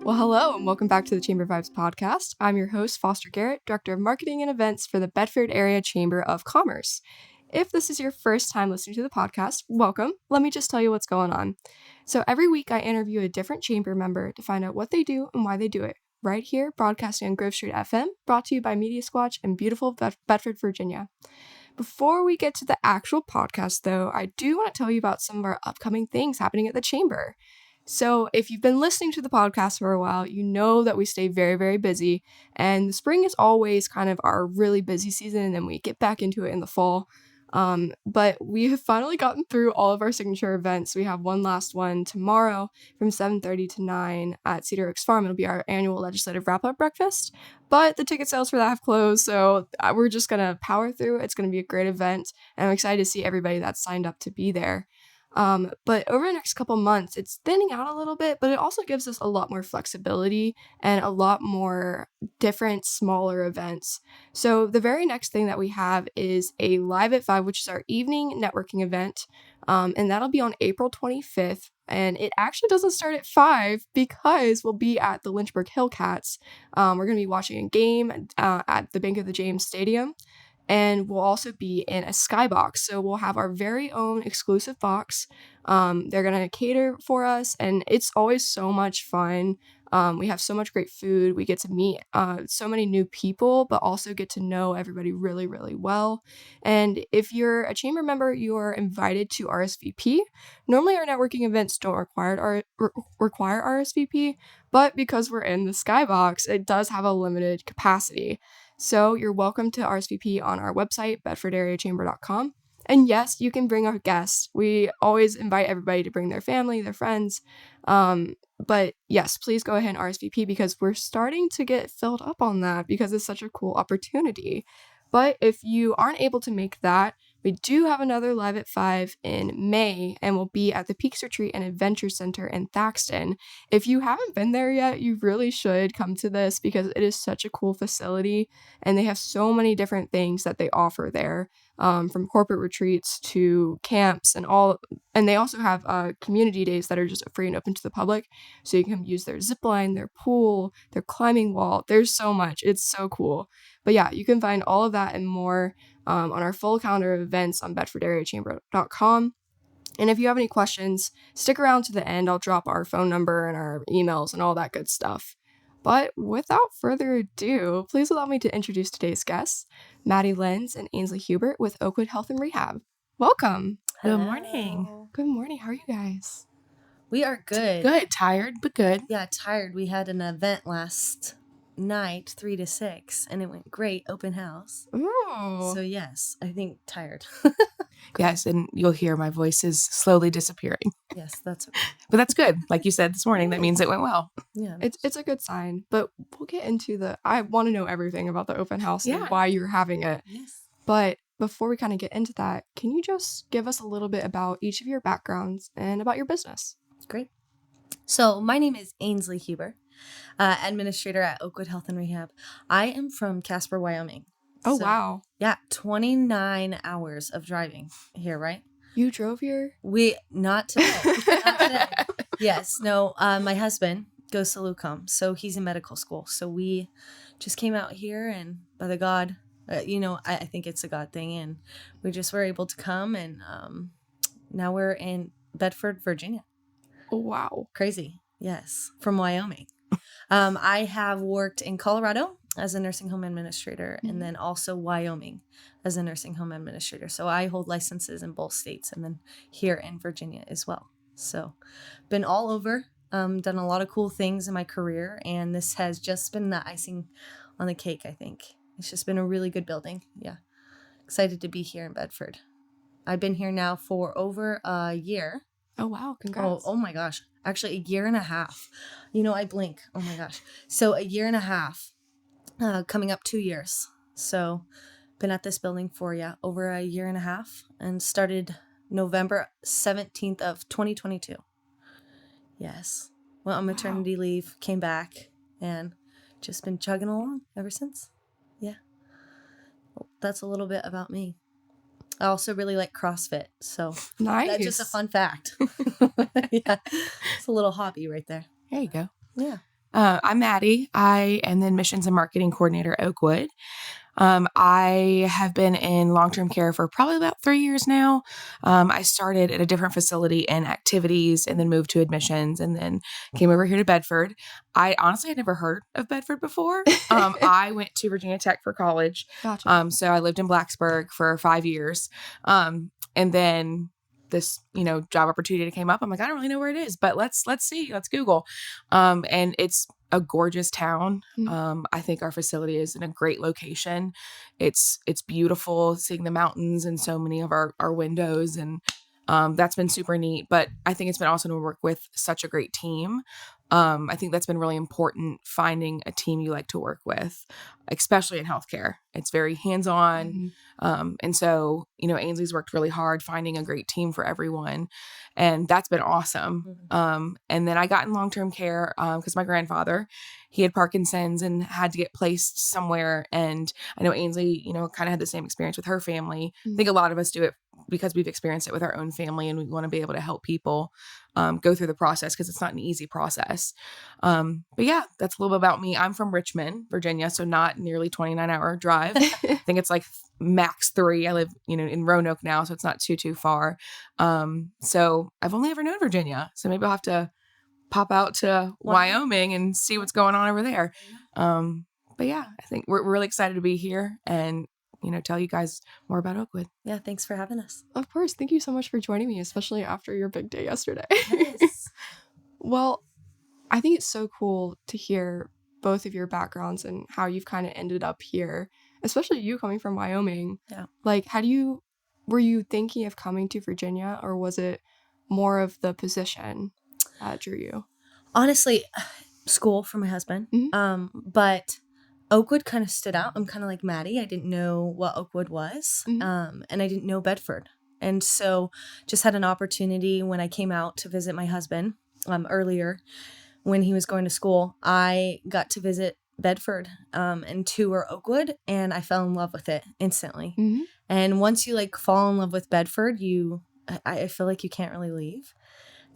Well, hello, and welcome back to the Chamber Vibes podcast. I'm your host, Foster Garrett, Director of Marketing and Events for the Bedford Area Chamber of Commerce. If this is your first time listening to the podcast, welcome. Let me just tell you what's going on. So every week I interview a different chamber member to find out what they do and why they do it. Right here, broadcasting on Grove Street FM, brought to you by Media Squatch in beautiful Bedford, Virginia. Before we get to the actual podcast, though, I do want to tell you about some of our upcoming things happening at the chamber. So if you've been listening to the podcast for a while, you know that we stay very, very busy. And the spring is always kind of our really busy season, and then we get back into it in the fall. But we have finally gotten through all of our signature events. We have one last one tomorrow from 7:30 to 9 at Cedar Oaks Farm. It'll be our annual legislative wrap-up breakfast. But the ticket sales for that have closed, so we're just going to power through. It's going to be a great event, and I'm excited to see everybody that's signed up to be there. But over the next couple months, it's thinning out a little bit, but it also gives us a lot more flexibility and a lot more different, smaller events. So the very next thing that we have is a Live at 5, which is our evening networking event, and that'll be on April 25th. And it actually doesn't start at 5 because we'll be at the Lynchburg Hillcats. We're going to be watching a game at the Bank of the James Stadium. And we'll also be in a skybox. So we'll have our very own exclusive box. They're going to cater for us, and it's always so much fun. We have so much great food. We get to meet so many new people, but also get to know everybody really, really well. And if you're a chamber member, you are invited to RSVP. Normally, our networking events don't require RSVP, but because we're in the skybox, it does have a limited capacity. So you're welcome to RSVP on our website, bedfordareachamber.com. And yes, you can bring a guest. We always invite everybody to bring their family, their friends. But yes, please go ahead and RSVP because we're starting to get filled up on that because it's such a cool opportunity. But if you aren't able to make that, we do have another Live at 5 in May, and we'll be at the Peaks Retreat and Adventure Center in Thaxton. If you haven't been there yet, you really should come to this because it is such a cool facility, and they have so many different things that they offer there, from corporate retreats to camps and all. And they also have community days that are just free and open to the public, so you can use their zip line, their pool, their climbing wall. There's so much. It's so cool. But yeah, you can find all of that and more on our full calendar of events on bedfordareachamber.com. And if you have any questions, stick around to the end. I'll drop our phone number and our emails and all that good stuff. But without further ado, please allow me to introduce today's guests, Maddie Lenz and Ainsley Hubert with Oakwood Health and Rehab. Welcome. Good morning. Good morning. How are you guys? We are good. Good. Tired, but good. Yeah, tired. We had an event last night, 3 to 6, and it went great. Open house. Ooh. So yes, I think tired. Yes, and you'll hear my voice is slowly disappearing. Yes, that's okay. But that's good. Like you said this morning, that means it went well. Yeah. It's a good sign. But we'll get into I want to know everything about the open house and why you're having it. Yes. But before we kind of get into that, can you just give us a little bit about each of your backgrounds and about your business? Great. So my name is Ainsley Huber, administrator at Oakwood Health and Rehab. I am from Casper, Wyoming. Oh, wow. Yeah, 29 hours of driving here, right? You drove here? Not today. Not today. Yes, no, my husband goes to Lucum, so he's in medical school. So we just came out here, and by the God, I think it's a God thing, and we just were able to come, and now we're in Bedford, Virginia. Oh, wow. Crazy. Yes. From Wyoming. I have worked in Colorado as a nursing home administrator, and then also Wyoming as a nursing home administrator. So I hold licenses in both states and then here in Virginia as well. So been all over, done a lot of cool things in my career, and this has just been the icing on the cake, I think. It's just been a really good building. Yeah. Excited to be here in Bedford. I've been here now for over a year. Oh, wow. Congrats. Oh my gosh. Actually, a year and a half. I blink. Oh my gosh. So a year and a half, coming up 2 years. So been at this building for, over a year and a half, and started November 17th of 2022. Yes. Went on maternity leave, came back, and just been chugging along ever since. Yeah. Well, that's a little bit about me. I also really like CrossFit, so nice. That's just a fun fact. Yeah, it's a little hobby right there. There you go. Yeah. I'm Maddie. I am the admissions and marketing coordinator at Oakwood. I have been in long-term care for probably about 3 years now. I started at a different facility in activities and then moved to admissions and then came over here to Bedford. I honestly had never heard of Bedford before. I went to Virginia Tech for college. Gotcha. So I lived in Blacksburg for 5 years. And then this, job opportunity came up. I'm like, I don't really know where it is, but let's see, let's Google. And it's a gorgeous town. I think our facility is in a great location. It's beautiful, seeing the mountains and so many of our windows, and that's been super neat. But I think it's been awesome to work with such a great team. I think that's been really important, finding a team you like to work with, especially in healthcare. It's very hands-on. And so, Ainsley's worked really hard finding a great team for everyone. And that's been awesome. And then I got in long-term care because my grandfather, he had Parkinson's and had to get placed somewhere. And I know Ainsley, kind of had the same experience with her family. I think a lot of us do it because we've experienced it with our own family, and we want to be able to help people go through the process because it's not an easy process. But yeah, that's a little bit about me. I'm from Richmond, Virginia, so not nearly 29-hour drive. I think it's like max 3. I live, in Roanoke now, so it's not too far. So I've only ever known Virginia, so maybe I'll have to pop out to Wyoming and see what's going on over there. But yeah, I think we're really excited to be here and tell you guys more about Oakwood. Yeah, thanks for having us. Of course. Thank you so much for joining me, especially after your big day yesterday. Yes. Well, I think it's so cool to hear both of your backgrounds and how you've kind of ended up here, especially you coming from Wyoming. Yeah. Like, were you thinking of coming to Virginia, or was it more of the position that drew you? Honestly, school for my husband. But Oakwood kind of stood out. I'm kind of like Maddie. I didn't know what Oakwood was, and I didn't know Bedford. And so just had an opportunity when I came out to visit my husband earlier when he was going to school. I got to visit Bedford and tour Oakwood, and I fell in love with it instantly. And once you fall in love with Bedford, I feel like you can't really leave.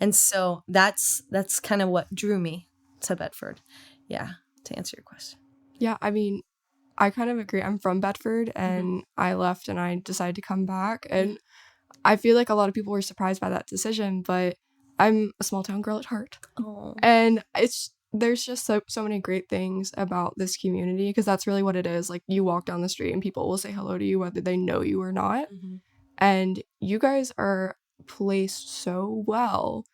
And so that's kind of what drew me to Bedford. Yeah, to answer your question. Yeah, I mean, I kind of agree. I'm from Bedford, and I left and I decided to come back. And I feel like a lot of people were surprised by that decision, but I'm a small town girl at heart. Oh. And there's just so many great things about this community, because that's really what it is. Like, you walk down the street and people will say hello to you whether they know you or not. And you guys are placed so well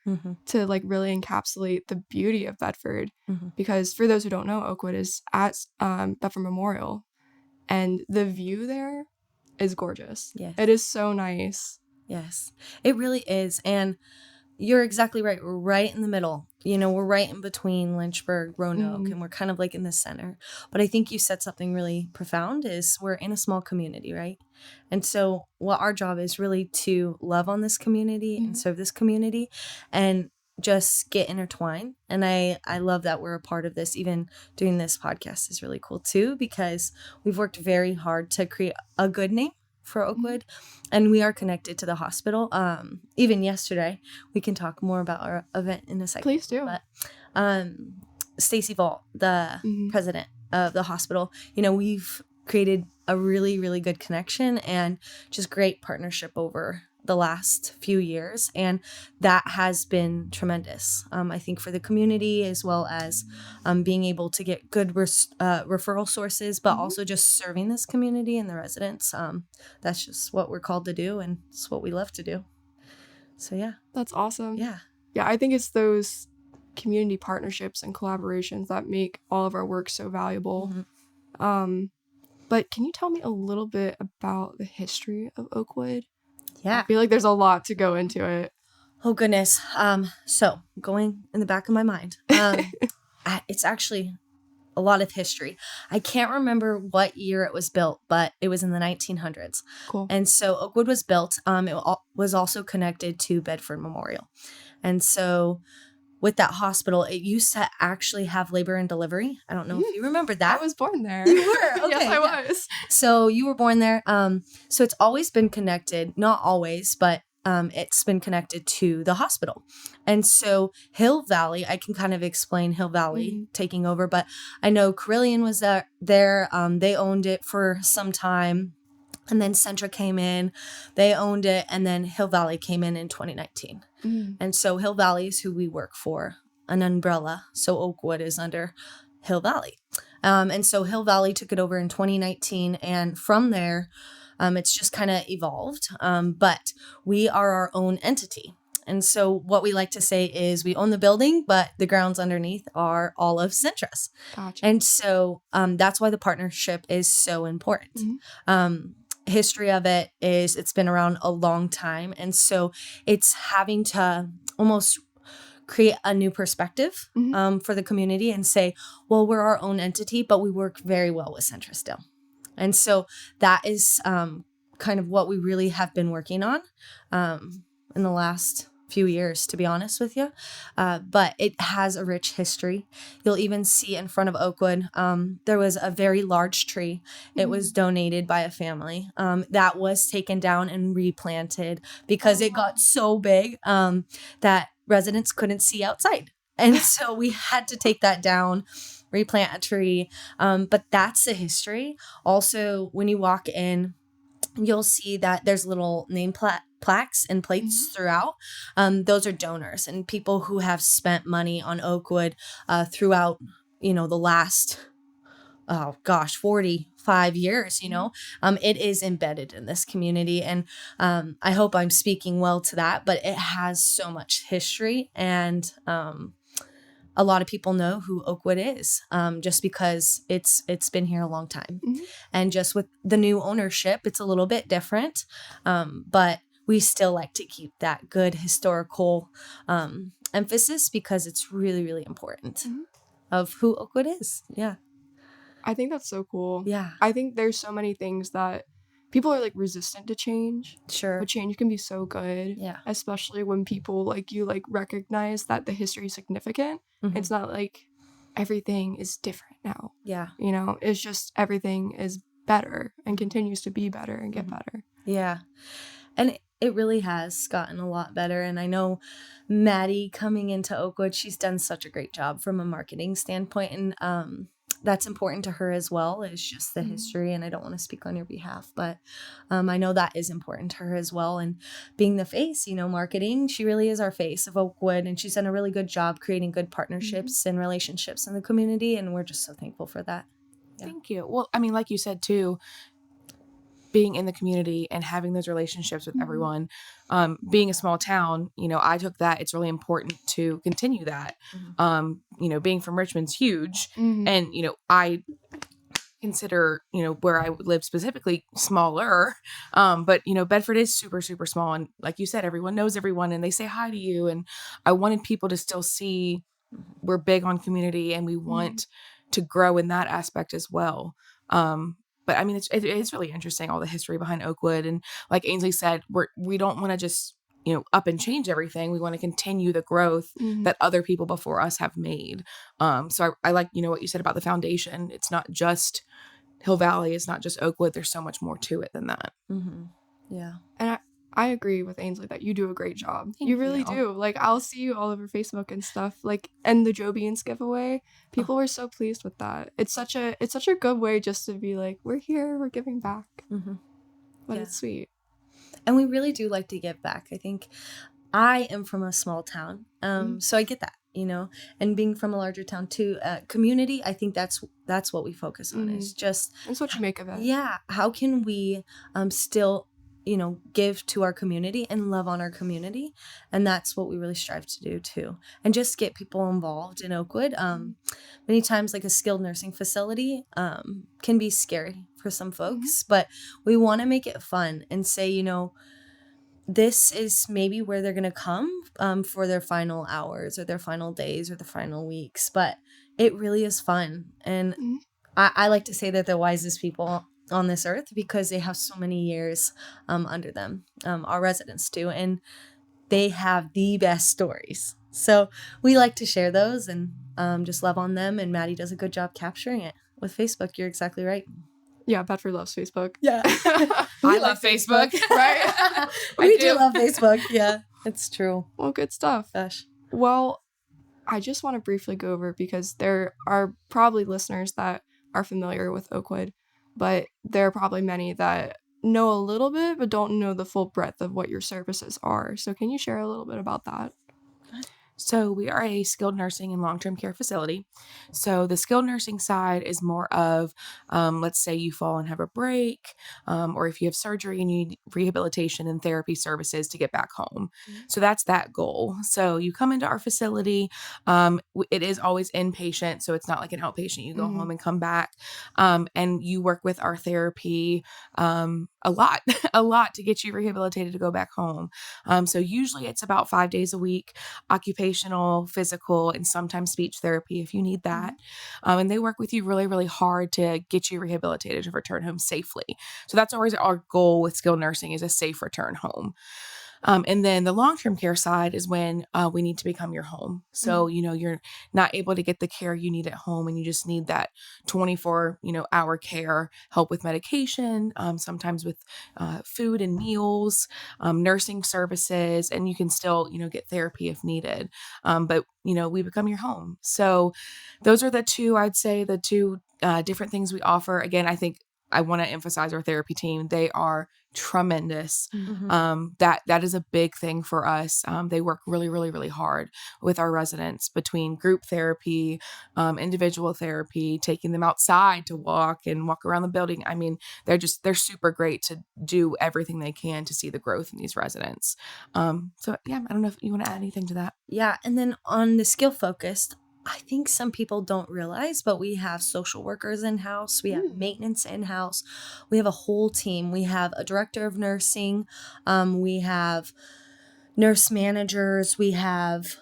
to really encapsulate the beauty of Bedford, because for those who don't know, Oakwood is at Bedford Memorial, and the view there is gorgeous. Yes. It is so nice. Yes, it really is. And you're exactly right. We're right in the middle. We're right in between Lynchburg, Roanoke, and we're kind of in the center. But I think you said something really profound, is we're in a small community, right? And so what our job is really to love on this community and serve this community and just get intertwined. And I love that we're a part of this. Even doing this podcast is really cool too, because we've worked very hard to create a good name for Oakwood, and we are connected to the hospital. Even yesterday, we can talk more about our event in a second. Please do. But Stacy Vault, the president of the hospital, we've created a really, really good connection and just great partnership over the last few years, and that has been tremendous. I think for the community, as well as being able to get good referral sources, but also just serving this community and the residents. That's just what we're called to do, and it's what we love to do. So yeah, that's awesome. Yeah, I think it's those community partnerships and collaborations that make all of our work so valuable. But can you tell me a little bit about the history of Oakwood? Yeah. I feel like there's a lot to go into it. Oh, goodness. So going in the back of my mind, it's actually a lot of history. I can't remember what year it was built, but it was in the 1900s. Cool. And so Oakwood was built. It was also connected to Bedford Memorial. And so with that hospital, it used to actually have labor and delivery. I don't know if you remember that. I was born there. You were? Okay, yes, I was. So you were born there. So it's always been connected. Not always, but it's been connected to the hospital. And so Hill Valley, I can kind of explain Hill Valley taking over, but I know Carillion was there. They owned it for some time. And then Centra came in, they owned it, and then Hill Valley came in 2019. And so Hill Valley is who we work for, an umbrella. So Oakwood is under Hill Valley. And so Hill Valley took it over in 2019. And from there, it's just kind of evolved. But we are our own entity. And so what we like to say is we own the building, but the grounds underneath are all of Centra's. Gotcha. And so that's why the partnership is so important. History of it is it's been around a long time. And so it's having to almost create a new perspective for the community and say, well, we're our own entity, but we work very well with Centra still. And so that is kind of what we really have been working on in the last few years, to be honest with you. But it has a rich history. You'll even see in front of Oakwood, there was a very large tree. It was donated by a family that was taken down and replanted because it got so big that residents couldn't see outside. And so we had to take that down, replant a tree. But that's the history. Also, when you walk in, you'll see that there's little name plaques and plates throughout. Those are donors and people who have spent money on Oakwood throughout, the last, 45 years, it is embedded in this community. And I hope I'm speaking well to that, but it has so much history and a lot of people know who Oakwood is just because it's been here a long time. And just with the new ownership, it's a little bit different. But we still like to keep that good historical emphasis because it's really, really important of who Oakwood is. Yeah. I think that's so cool. Yeah. I think there's so many things that people are like resistant to change. Sure. But change can be so good. Yeah. Especially when people like you like recognize that the history is significant. It's not like everything is different now. Yeah. It's just everything is better and continues to be better and get better. Yeah. And it really has gotten a lot better. And I know Maddie coming into Oakwood, she's done such a great job from a marketing standpoint. And that's important to her as well. It's just the history. And I don't want to speak on your behalf, but I know that is important to her as well. And being the face, marketing, she really is our face of Oakwood. And she's done a really good job creating good partnerships and relationships in the community. And we're just so thankful for that. Yeah. Thank you. Well, I mean, like you said, too, being in the community and having those relationships with everyone, being a small town, I took that. It's really important to continue that. Being from Richmond's huge. And, I consider, where I live specifically smaller. But, Bedford is super, super small. And like you said, everyone knows everyone and they say hi to you. And I wanted people to still see we're big on community and we want to grow in that aspect as well. But I mean, it's really interesting, all the history behind Oakwood. And like Ainsley said, we don't want to just, up and change everything. We want to continue the growth that other people before us have made. So I like, what you said about the foundation. It's not just Hill Valley. It's not just Oakwood. There's so much more to it than that. Yeah. And I agree with Ainsley that you do a great job. You really do. Like, I'll see you all over Facebook and stuff. Like, and the Joe Beans giveaway, people were so pleased with that. It's such a good way just to be like, we're here, we're giving back. But it's sweet. And we really do like to give back. I think I am from a small town, so I get that, and being from a larger town too. Community, I think that's what we focus on. Is just that's what you make of it. Yeah, how can we still give to our community and love on our community. And that's what we really strive to do too. And just get people involved in Oakwood. Many times like a skilled nursing facility can be scary for some folks, but we want to make it fun and say, this is maybe where they're going to come for their final hours or their final days or the final weeks, but it really is fun. And I like to say that the wisest people on this earth because they have so many years under them, our residents do, and they have the best stories. So we like to share those and just love on them, and Maddie does a good job capturing it with Facebook. You're exactly right. Yeah, Bedford loves Facebook. Yeah. I love Facebook. Right? We do love Facebook. Yeah, it's true. Well, good stuff. Gosh. Well, I just want to briefly go over, because there are probably listeners that are familiar with Oakwood, but there are probably many that know a little bit but don't know the full breadth of what your services are. So can you share a little bit about that? So we are a skilled nursing and long-term care facility. So the skilled nursing side is more of, let's say you fall and have a break, or if you have surgery and you need rehabilitation and therapy services to get back home. So that's that goal. So you come into our facility. It is always inpatient, so it's not like an outpatient. You go home and come back, and you work with our therapy a lot, a lot to get you rehabilitated to go back home. So usually it's about 5 days a week, occupational, physical, and sometimes speech therapy if you need that. And they work with you really, really hard to get you rehabilitated to return home safely. So that's always our goal with skilled nursing, is a safe return home. And then the long-term care side is when we need to become your home. So, you're not able to get the care you need at home, and you just need that 24, hour care, help with medication, sometimes with food and meals, nursing services, and you can still, get therapy if needed. But we become your home. So those are the two different things we offer. Again, I think I want to emphasize our therapy team. They are tremendous. That is a big thing for us. They work really, really, really hard with our residents, between group therapy, individual therapy, taking them outside to walk around the building. I mean, they're super great to do everything they can to see the growth in these residents. So yeah, I don't know if you want to add anything to that. Yeah. And then on the skill focused, I think some people don't realize, but we have social workers in-house. We have maintenance in-house. We have a whole team. We have a director of nursing. We have nurse managers. We have,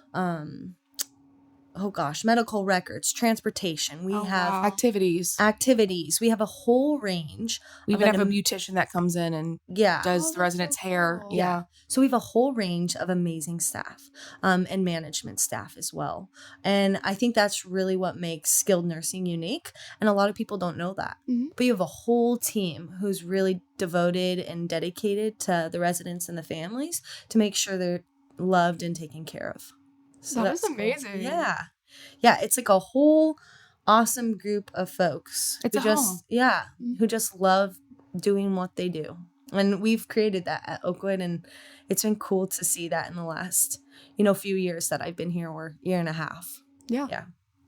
medical records, transportation. We have activities. We have a whole range. We even have a beautician that comes in and does the residents' hair. Cool. Yeah. So we have a whole range of amazing staff, and management staff as well. And I think that's really what makes skilled nursing unique. And a lot of people don't know that. But you have a whole team who's really devoted and dedicated to the residents and the families to make sure they're loved and taken care of. So that is amazing. Cool. Yeah. Yeah. It's like a whole awesome group of folks. It's who just love doing what they do. And we've created that at Oakwood, and it's been cool to see that in the last, few years that I've been here, or year and a half. Yeah.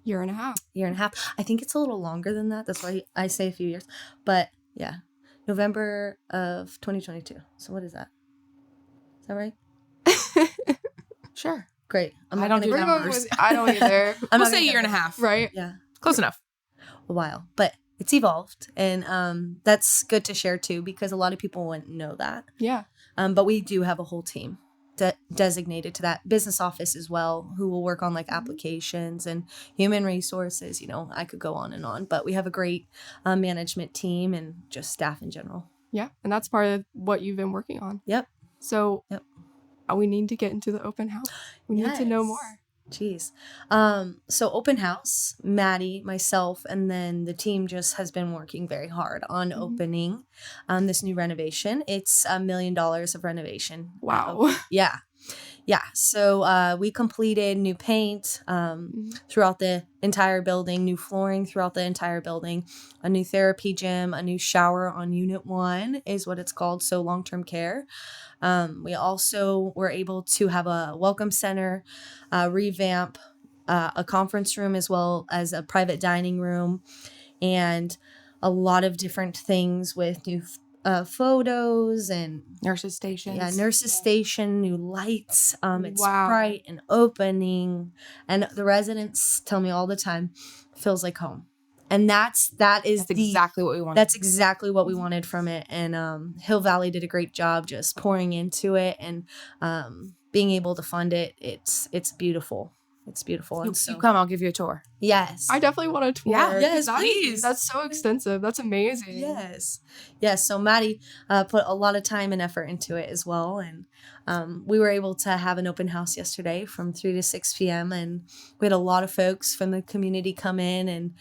Year and a half. I think it's a little longer than that. That's why I say a few years. But yeah, November of 2022. So what is that? Is that right? Sure. Great. I don't do numbers. I don't either. We'll say a year and a half. Right? Yeah. Close enough. A while. But it's evolved. And that's good to share too, because a lot of people wouldn't know that. Yeah. But we do have a whole team designated to that, business office as well, who will work on like applications and human resources. I could go on and on, but we have a great management team and just staff in general. Yeah. And that's part of what you've been working on. Yep. So we need to get into the open house. We need to know more. Jeez. So open house, Maddie, myself, and then the team just has been working very hard on opening this new renovation. It's $1 million of renovation. Wow. Yeah. Yeah. So we completed new paint throughout the entire building, new flooring throughout the entire building, a new therapy gym, a new shower on Unit 1 is what it's called. So long-term care. We also were able to have a welcome center, revamp a conference room, as well as a private dining room, and a lot of different things with new photos and nurses stations. Station, new lights. It's bright and opening, and the residents tell me all the time, feels like home. And that's exactly what we wanted. That's exactly what we wanted from it. And Hill Valley did a great job just pouring into it and being able to fund it. It's beautiful. It's beautiful. You come, I'll give you a tour. Yes. I definitely want a tour. Yeah, yes, please. That's so extensive. That's amazing. Yes. Yes. So Maddie put a lot of time and effort into it as well. And we were able to have an open house yesterday from 3 to 6 p.m. And we had a lot of folks from the community come in, and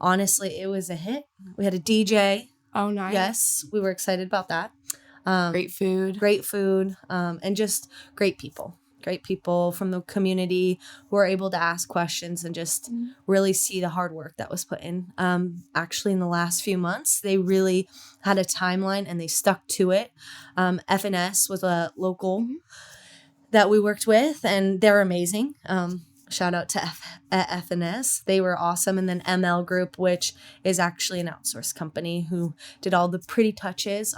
honestly, it was a hit. We had a DJ. Oh, nice. Yes, we were excited about that. Great food. And just great people. Great people from the community who are able to ask questions and just really see the hard work that was put in. Actually, in the last few months, they really had a timeline and they stuck to it. FNS was a local that we worked with, and they're amazing. Shout out to FNS. They were awesome. And then ML Group, which is actually an outsourced company who did all the pretty touches.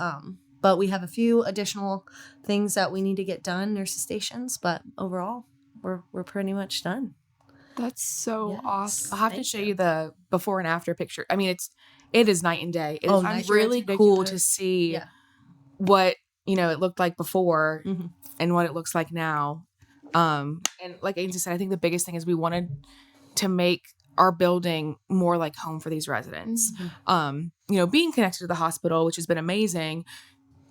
But we have a few additional things that we need to get done, nurses stations. But overall, we're pretty much done. That's so Yes. awesome. I'll have to show you the before and after picture. I mean, it is night and day. It's night. really It's cool ridiculous. to see Yeah. what, it looked like before Mhm. and what it looks like now. And like Ainsley said, I think the biggest thing is we wanted to make our building more like home for these residents. Being connected to the hospital, which has been amazing,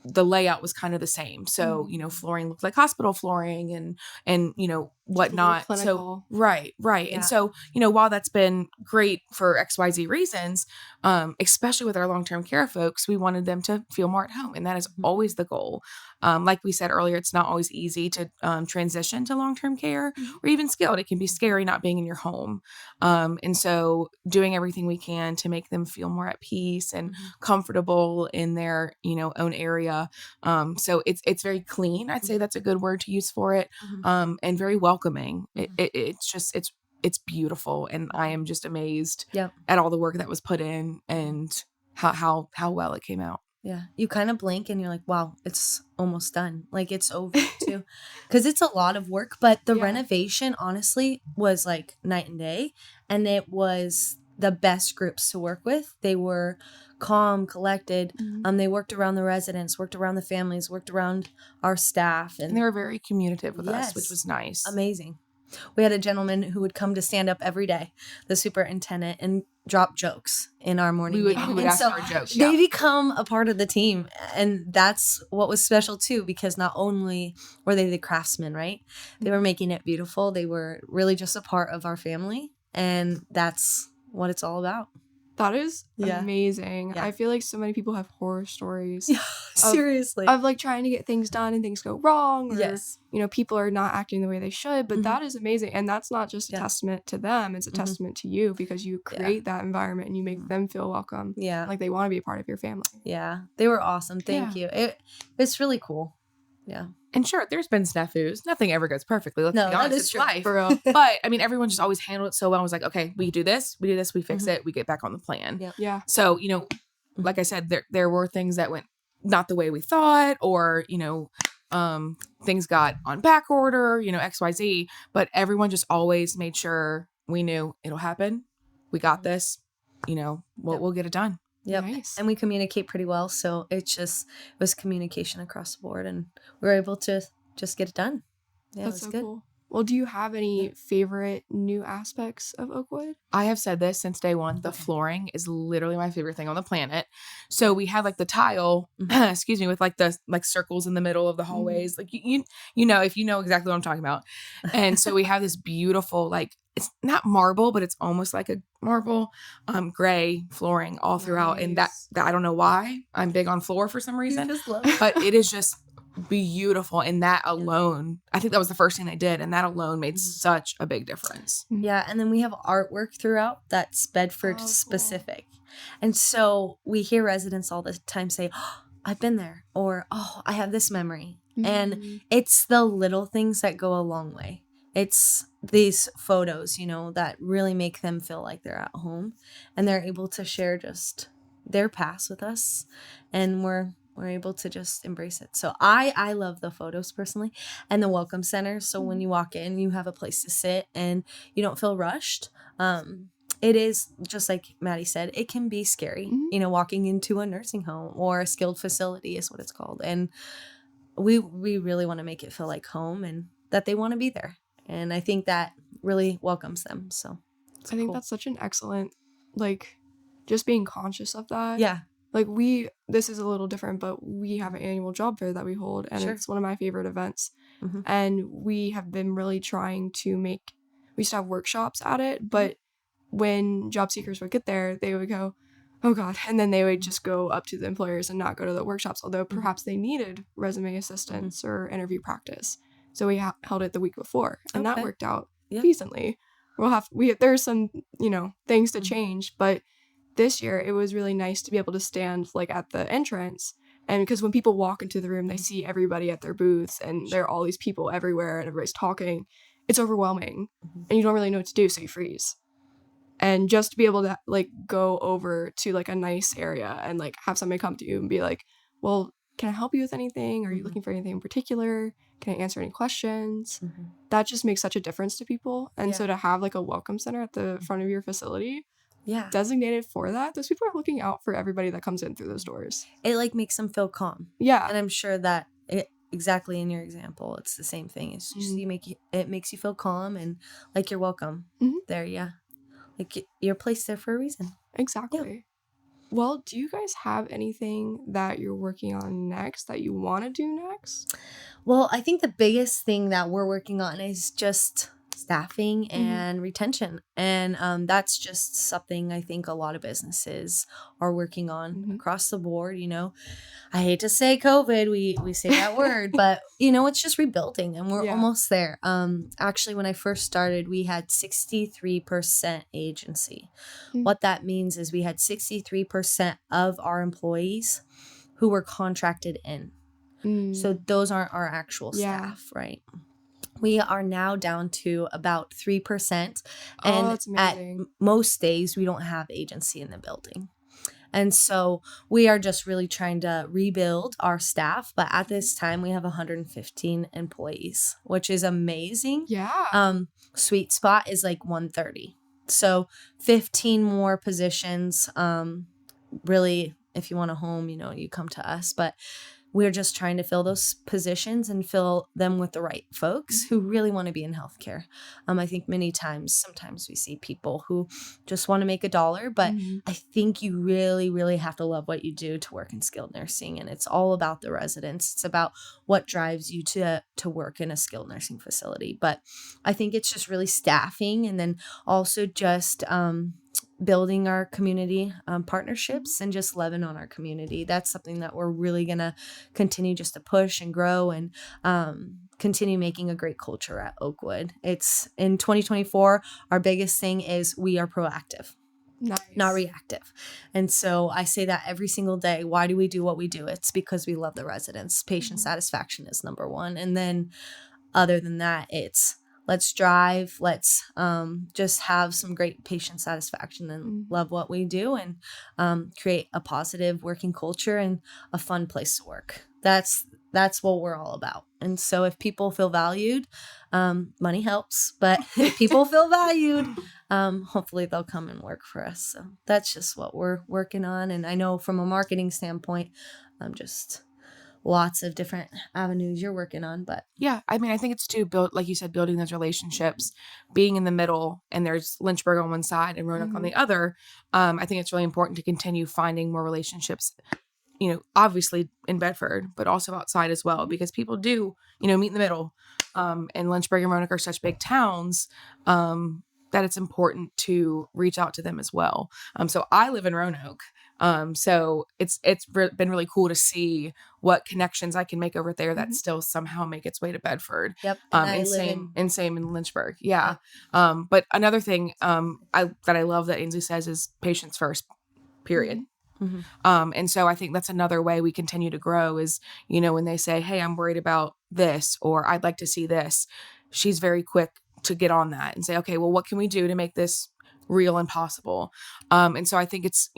the layout was kind of the same. So, flooring looked like hospital flooring and whatnot. So clinical. right. Yeah. And so, while that's been great for XYZ reasons, especially with our long-term care folks, we wanted them to feel more at home. And that is always the goal. Like we said earlier, it's not always easy to transition to long-term care or even skilled. It can be scary not being in your home. And so doing everything we can to make them feel more at peace and comfortable in their, own area. So it's very clean. I'd say that's a good word to use for it. And very welcoming. It's beautiful. And I am just amazed at all the work that was put in and how well it came out. Yeah. You kind of blink and you're like, wow, it's almost done. Like it's over too. Because it's a lot of work. But the renovation, honestly, was like night and day. And it was the best groups to work with. They were calm, collected. They worked around the residents, worked around the families, worked around our staff. And they were very communicative with us, which was nice. Amazing. We had a gentleman who would come to stand up every day, the superintendent, and drop jokes in our morning meeting. We would ask for jokes. They become a part of the team. And that's what was special too, because not only were they the craftsmen, right? They were making it beautiful. They were really just a part of our family. And that's what it's all about. That is Yeah. amazing. Yeah. I feel like so many people have horror stories Seriously. of like trying to get things done and things go wrong, or Yes. people are not acting the way they should. But that is amazing, and that's not just a testament to them; it's a testament to you, because you create that environment and you make them feel welcome. Yeah. Like they want to be a part of your family. Yeah. They were awesome. Thank you. It's really cool. Yeah. And sure, there's been snafus. Nothing ever goes perfectly. Let's be honest, that is it's true. life. For real. But I mean, everyone just always handled it so well. I was like, okay, we do this, we fix it, we get back on the plan. Yep. Yeah. So, like I said, there were things that went not the way we thought, or, things got on back order, XYZ, but everyone just always made sure we knew it'll happen. We got this, we'll get it done. Yep. Nice. And we communicate pretty well. So it was communication across the board, and we were able to just get it done. Yeah, That's it was so good. cool. Well, do you have any favorite new aspects of Oakwood? I have said this since day one. The flooring is literally my favorite thing on the planet. So we had like the tile, excuse me, with like the circles in the middle of the hallways. Like if you know exactly what I'm talking about. And so we have this beautiful, like, it's not marble, but it's almost like a marble, gray flooring all throughout. And that I don't know why. I'm big on floor for some reason. Just love it. But it is just beautiful, and that alone, I think that was the first thing they did, and that alone made such a big difference. Yeah, and then we have artwork throughout that's Bedford specific. And so we hear residents all the time say, oh, I've been there, or, oh, I have this memory. And it's the little things that go a long way. It's these photos, that really make them feel like they're at home, and they're able to share just their past with us, and we're able to just embrace it. So I love the photos personally, and the welcome center. So when you walk in, you have a place to sit and you don't feel rushed. It is just like Maddie said, it can be scary, walking into a nursing home or a skilled facility is what it's called. And we really want to make it feel like home and that they want to be there. And I think that really welcomes them. So I think that's such an excellent, just being conscious of that. Yeah. Like this is a little different, but we have an annual job fair that we hold, and it's one of my favorite events. And we have been really trying to we used to have workshops at it, but when job seekers would get there, they would go, Oh God. And then they would just go up to the employers and not go to the workshops, although perhaps they needed resume assistance or interview practice. So we held it the week before, and that worked out decently. There's some, things to change, but this year it was really nice to be able to stand like at the entrance. And because when people walk into the room, they see everybody at their booths and there are all these people everywhere and everybody's talking. It's overwhelming and you don't really know what to do. So you freeze. And just to be able to like go over to like a nice area and like have somebody come to you and be like, well, can I help you with anything? Are you looking for anything in particular? Can I answer any questions? That just makes such a difference to people. And so to have like a welcome center at the front of your facility designated for that, those people are looking out for everybody that comes in through those doors. It like makes them feel calm. Yeah. And I'm sure that exactly in your example, it's the same thing. It's just it makes you feel calm and like you're welcome there. Yeah. Like you're placed there for a reason. Exactly. Yeah. Well, do you guys have anything that you're working on next that you want to do next? Well, I think the biggest thing that we're working on is just staffing and retention. And that's just something I think a lot of businesses are working on across the board. I hate to say COVID, we say that word, but it's just rebuilding and we're almost there. Actually, when I first started, we had 63% agency. What that means is we had 63% of our employees who were contracted in. So those aren't our actual staff, right? We are now down to about 3%. And that's amazing. At most days, we don't have agency in the building. And so we are just really trying to rebuild our staff. But at this time, we have 115 employees, which is amazing. Yeah. Sweet spot is like 130. So 15 more positions. Really, if you want a home, you come to us. But we're just trying to fill those positions and fill them with the right folks who really want to be in healthcare. I think sometimes we see people who just want to make a dollar, but I think you really, really have to love what you do to work in skilled nursing. And it's all about the residents. It's about what drives you to work in a skilled nursing facility. But I think it's just really staffing and then also just building our community partnerships and just loving on our community. That's something that we're really going to continue just to push and grow and continue making a great culture at Oakwood. It's in 2024, our biggest thing is we are proactive. Nice. Not reactive. And so I say that every single day. Why do we do what we do? It's because we love the residents. Patient satisfaction is number one. And then other than that, it's let's drive. Let's just have some great patient satisfaction and love what we do and create a positive working culture and a fun place to work. That's what we're all about. And so if people feel valued, money helps. But if people feel valued, hopefully they'll come and work for us. So that's just what we're working on. And I know from a marketing standpoint, just lots of different avenues you're working on. But yeah, I mean, I think it's like you said, building those relationships, being in the middle, and there's Lynchburg on one side and Roanoke on the other. I think it's really important to continue finding more relationships, obviously in Bedford, but also outside as well, because people do, meet in the middle. And Lynchburg and Roanoke are such big towns that it's important to reach out to them as well. So I live in Roanoke. So it's been really cool to see what connections I can make over there that still somehow make its way to Bedford. Yep. And same in Lynchburg. Yeah. But another thing that I love that Ainsley says is patients first, period. And so I think that's another way we continue to grow is, when they say, hey, I'm worried about this, or I'd like to see this, she's very quick to get on that and say, okay, well, what can we do to make this real and possible? And so I think it's,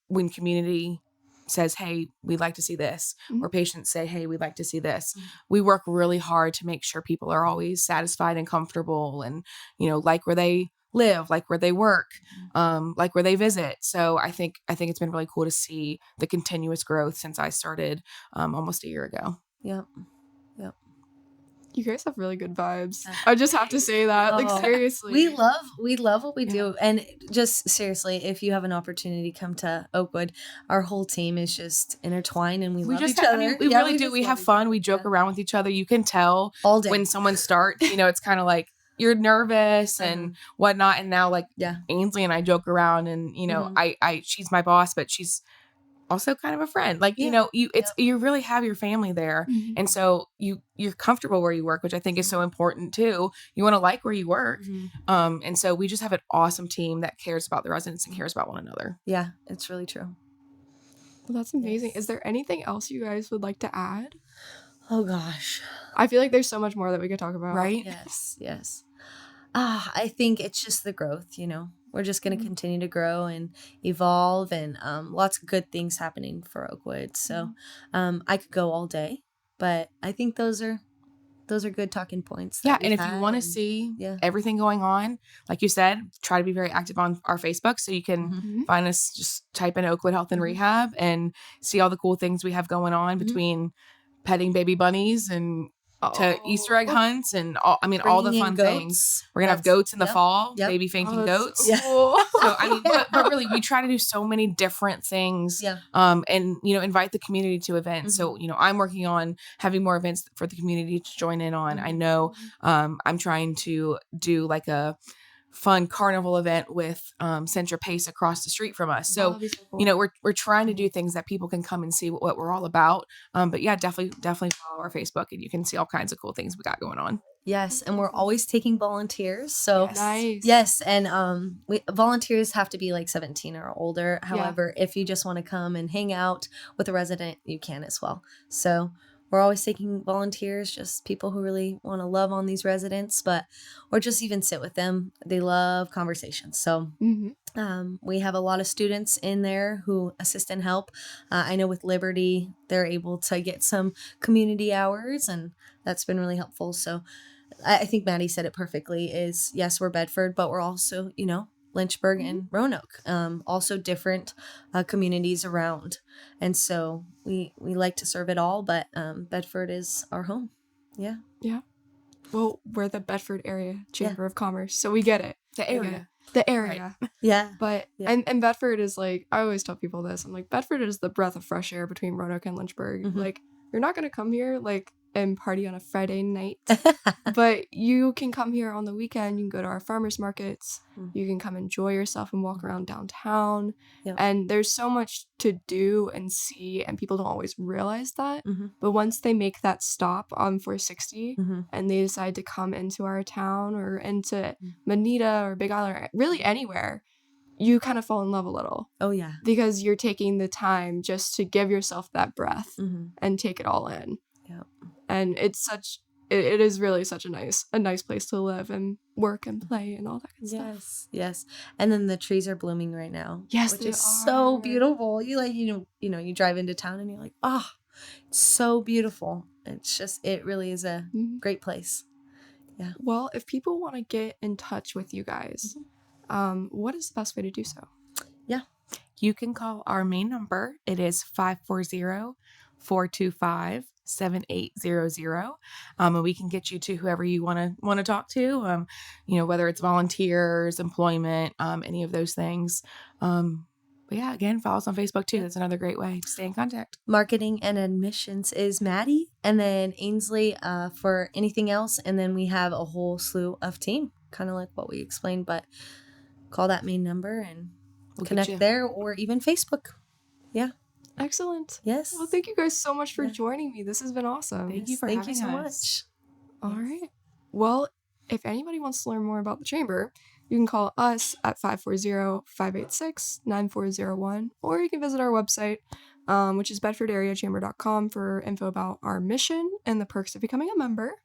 when community says, hey, we'd like to see this, or patients say, hey, we'd like to see this, we work really hard to make sure people are always satisfied and comfortable and, like where they live, like where they work, like where they visit. So I think it's been really cool to see the continuous growth since I started almost a year ago. Yep. You guys have really good vibes. I just have to say that. Like, seriously. We love what we do. And just seriously, if you have an opportunity to come to Oakwood, our whole team is just intertwined and we love each other. We really do. We have fun. We joke around with each other. You can tell all day when someone starts, it's kind of like, you're nervous and whatnot. And now, like, Yeah. Ainsley and I joke around, and you know, she's my boss, but she's also kind of a friend. Like, you know, you really have your family there, and so you're comfortable where you work, which I think is so important too. You want to like where you work, and so we just have an awesome team that cares about the residents and cares about one another. Yeah, it's really true. Well, that's amazing. Is there anything else you guys would like to add? Oh gosh, I feel like there's so much more that we could talk about. Right? Yes. I think it's just the growth, you know. We're just going to continue to grow and evolve, and lots of good things happening for Oakwood. So I could go all day, but I think those are good talking points. Yeah, and if you want to see everything going on, like you said, try to be very active on our Facebook, so you can find us. Just type in Oakwood Health and Rehab and see all the cool things we have going on, between petting baby bunnies and to Easter egg hunts and all the fun things. We're gonna have goats in the fall, baby fainting goats. So cool. So I mean, but really, we try to do so many different things. And you know, invite the community to events. So you know, I'm working on having more events for the community to join in on. I know I'm trying to do like a fun carnival event with Centra Pace across the street from us. So, cool. you know, we're trying to do things that people can come and see what we're all about. But yeah, definitely follow our Facebook, and you can see all kinds of cool things we got going on. Yes, and we're always taking volunteers. So nice. Yes, and volunteers have to be like 17 or older. However, if you just want to come and hang out with a resident, you can as well. So we're always taking volunteers, just people who really want to love on these residents, or just even sit with them. They love conversations. So we have a lot of students in there who assist and help. I know with Liberty, they're able to get some community hours, and that's been really helpful. So I think Maddie said it perfectly, is yes, we're Bedford, but we're also, you know, Lynchburg and Roanoke, also different communities around. And so we like to serve it all, but Bedford is our home. Yeah. Well, we're the Bedford Area Chamber of Commerce, so we get it. The area. The area. Right. Yeah. But, and Bedford is like, I always tell people this, I'm like, Bedford is the breath of fresh air between Roanoke and Lynchburg. Like, you're not going to come here, like, and party on a Friday night, but you can come here on the weekend. You can go to our farmers markets. You can come enjoy yourself and walk around downtown. And there's so much to do and see, and people don't always realize that. But once they make that stop on 460 and they decide to come into our town or into Manita or Big Island or really anywhere, you kind of fall in love a little. Oh yeah. Because you're taking the time just to give yourself that breath and take it all in. And it is really such a nice place to live and work and play and all that good stuff. Yes. And then the trees are blooming right now. Yes, which they is are. So beautiful. You drive into town and you're like, it's so beautiful. It really is a great place. Yeah. Well, if people want to get in touch with you guys, what is the best way to do so? Yeah. You can call our main number. It is 540-425-7800. And we can get you to whoever you want to talk to, whether it's volunteers, employment, any of those things. But yeah, again, follow us on Facebook too. That's another great way to stay in contact. Marketing and admissions is Maddie, and then Ainsley for anything else. And then we have a whole slew of team, kind of like what we explained, but call that main number and we'll connect there, or even Facebook. Yeah. Excellent. Yes. Well, thank you guys so much for joining me. This has been awesome. Thank you for having us. Thank you so much. All right. Well, if anybody wants to learn more about the Chamber, you can call us at 540-586-9401, or you can visit our website, which is bedfordareachamber.com, for info about our mission and the perks of becoming a member.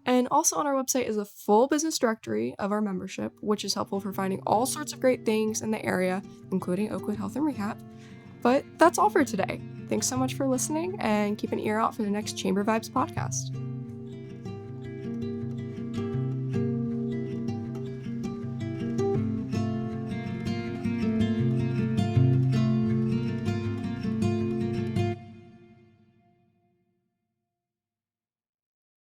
And also on our website is a full business directory of our membership, which is helpful for finding all sorts of great things in the area, including Oakwood Health and Rehab. But that's all for today. Thanks so much for listening, and keep an ear out for the next Chamber Vibes podcast.